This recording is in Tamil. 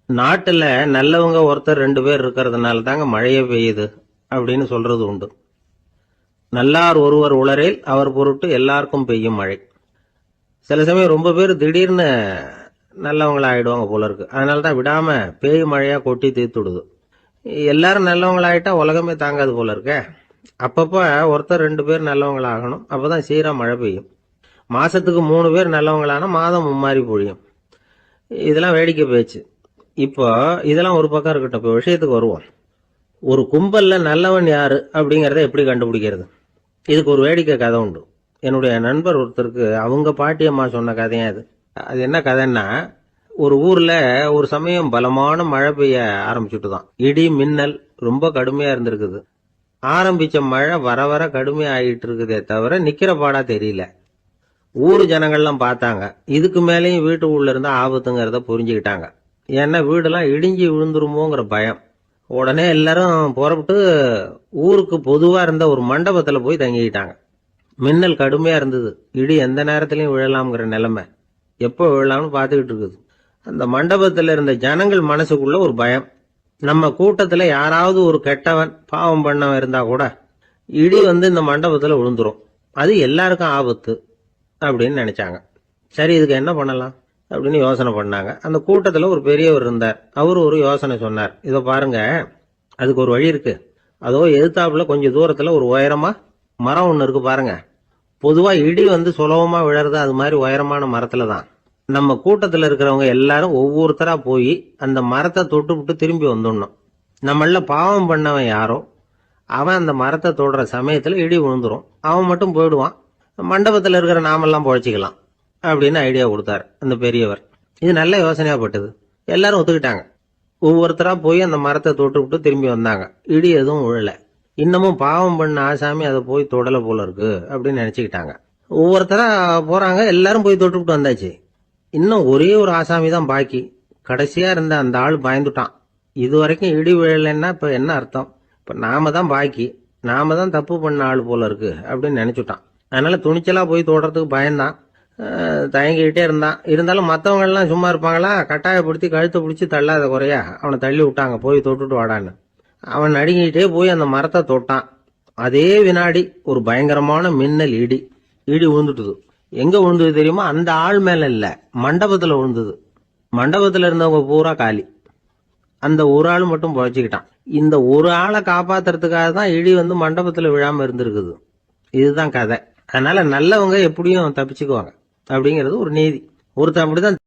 நாட்டுல நல்லவங்க ஒருத்தர் 2 பேர் இருக்கிறதுனால தாங்க மழையே பெய்யுது அப்படின்னு சொல்றது உண்டு. நல்லார் ஒருவர் உளரேல் அவர் பொருட்டு எல்லாருக்கும் பெய்யும் மழை. சில சமயம் ரொம்ப பேர் திடீர்னு நல்லவங்களா ஆயிடுவாங்க போல இருக்கு. அதனால தான் விடாம பேய் மழையா கொட்டி தீர்த்து விடுது. எல்லாரும் நல்லவங்களாயிட்டா உலகமே தாங்காது போல இருக்க. அப்பப்ப ஒருத்தர் 2 பேர் நல்லவங்களாகணும். அப்பதான் சீரா மழை பெய்யும். மாசத்துக்கு 3 பேர் நல்லவங்களானா மாதம் மும்மாரி பொழியும். இதெல்லாம் வேடிக்கை பேச்சு. இப்போ இதெல்லாம் ஒரு பக்கம் இருக்கட்டும். இப்போ விஷயத்துக்கு வருவோம். ஒரு கும்பல்ல நல்லவன் யாரு அப்படிங்கறத எப்படி கண்டுபிடிக்கிறது? இதுக்கு ஒரு வேடிக்கை கதை உண்டு. என்னுடைய நண்பர் ஒருத்தருக்கு அவங்க பாட்டியம்மா சொன்ன கதையா அது. அது என்ன கதைன்னா, ஒரு ஊர்ல ஒரு சமயம் பலமான மழை பெய்ய ஆரம்பிச்சுட்டு தான். இடி மின்னல் ரொம்ப கடுமையா இருந்திருக்குது. ஆரம்பிச்ச மழை வர வர கடுமையா ஆகிட்டு இருக்குதே தவிர நிக்கிற பாடா தெரியல. ஊர் ஜனங்கள்லாம் பார்த்தாங்க. இதுக்கு மேலேயும் வீட்டுக்குள்ள இருந்தா ஆபத்துங்கிறத புரிஞ்சுக்கிட்டாங்க. ஏன்னா வீடெல்லாம் இடிஞ்சி விழுந்துருமோங்கிற பயம். உடனே எல்லாரும் புறப்பட்டு ஊருக்கு பொதுவா இருந்த ஒரு மண்டபத்துல போய் தங்கிக்கிட்டாங்க. மின்னல் கடுமையா இருந்தது. இடி எந்த நேரத்திலையும் விழலாம்ங்கிற நிலைமை. எப்போ விழலாம்னு பார்த்துக்கிட்டு இருக்குது. அந்த மண்டபத்துல இருந்த ஜனங்கள் மனசுக்குள்ள ஒரு பயம். நம்ம கூட்டத்துல யாராவது ஒரு கெட்டவன் பாவம் பண்ணவன் இருந்தா கூட இடி இந்த மண்டபத்துல விழுந்துரும். அது எல்லாருக்கும் ஆபத்து அப்படின்னு நினைச்சாங்க. சரி, இதுக்கு என்ன பண்ணலாம் அப்படின்னு யோசனை பண்ணாங்க. அந்த கூட்டத்துல ஒரு பெரியவர் இருந்தார். அவரு ஒரு யோசனை சொன்னார். இதை பாருங்க, அதுக்கு ஒரு வழி இருக்கு. அதோ எதிர்த்தாப்புல கொஞ்சம் தூரத்துல ஒரு உயரமா மரம் ஒண்ணு இருக்கு பாருங்க. பொதுவா இடி சுலபமா விழறது அது மாதிரி உயரமான மரத்துல தான். நம்ம கூட்டத்துல இருக்கிறவங்க எல்லாரும் ஒவ்வொருத்தரா போய் அந்த மரத்தை தொட்டு விட்டு திரும்பி வந்துடணும். நம்மள பாவம் பண்ணவன் யாரோ அவன் அந்த மரத்தை தொடுற சமயத்துல இடி விழுந்துரும். அவன் மட்டும் போயிடுவான். மண்டபத்துல இருக்கிற நாமெல்லாம் பொழைச்சிக்கலாம் அப்படின்னு ஐடியா கொடுத்தாரு அந்த பெரியவர். இது நல்ல யோசனையா பட்டது. எல்லாரும் ஒத்துக்கிட்டாங்க. ஒவ்வொருத்தரா போய் அந்த மரத்தை தொட்டு விட்டு திரும்பி வந்தாங்க. இடி எதுவும் விழல. இன்னமும் பாவம் பண்ண ஆசாமி அதை போய் தொடல போல இருக்கு அப்படின்னு நினைச்சுக்கிட்டாங்க. ஒவ்வொருத்தரா போறாங்க. எல்லாரும் போய் தொட்டு விட்டு வந்தாச்சு. இன்னும் ஒரே ஒரு ஆசாமி தான் பாக்கி. கடைசியா இருந்த அந்த ஆள் பயந்துட்டான். இது வரைக்கும் இடி விழலைன்னா இப்ப என்ன அர்த்தம்? இப்ப நாம தான் பாக்கி, நாம தான் தப்பு பண்ண ஆள் போல இருக்கு அப்படின்னு நினைச்சுட்டான். அதனால துணிச்சலா போய் தொடுறதுக்கு பயந்தான். தயங்கிக்கிட்டே இருந்தான். இருந்தாலும் மற்றவங்க எல்லாம் சும்மா இருப்பாங்களா? கட்டாயப்படுத்தி கழுத்தை பிடிச்சி தள்ளாத குறையா அவனை தள்ளி விட்டாங்க. போய் தொட்டுட்டு வாடான்னு. அவன் நடுங்கிட்டே போய் அந்த மரத்தை தொட்டான். அதே வினாடி ஒரு பயங்கரமான மின்னல் இடி விழுந்துட்டுது. எங்க விழுந்தது தெரியுமா? அந்த ஆள் மேல இல்ல, மண்டபத்துல விழுந்தது. மண்டபத்துல இருந்தவங்க பூரா காலி. அந்த ஒரு ஆள் மட்டும் பொழைச்சிக்கிட்டான். இந்த ஒரு ஆளை காப்பாத்துறதுக்காக தான் இடி மண்டபத்துல விழாம இருந்திருக்குது. இதுதான் கதை. அதனால நல்லவங்க எப்படியும் தப்பிச்சுக்குவாங்க அப்படிங்கிறது ஒரு நீதி. ஒருத்தன் அப்படிதான்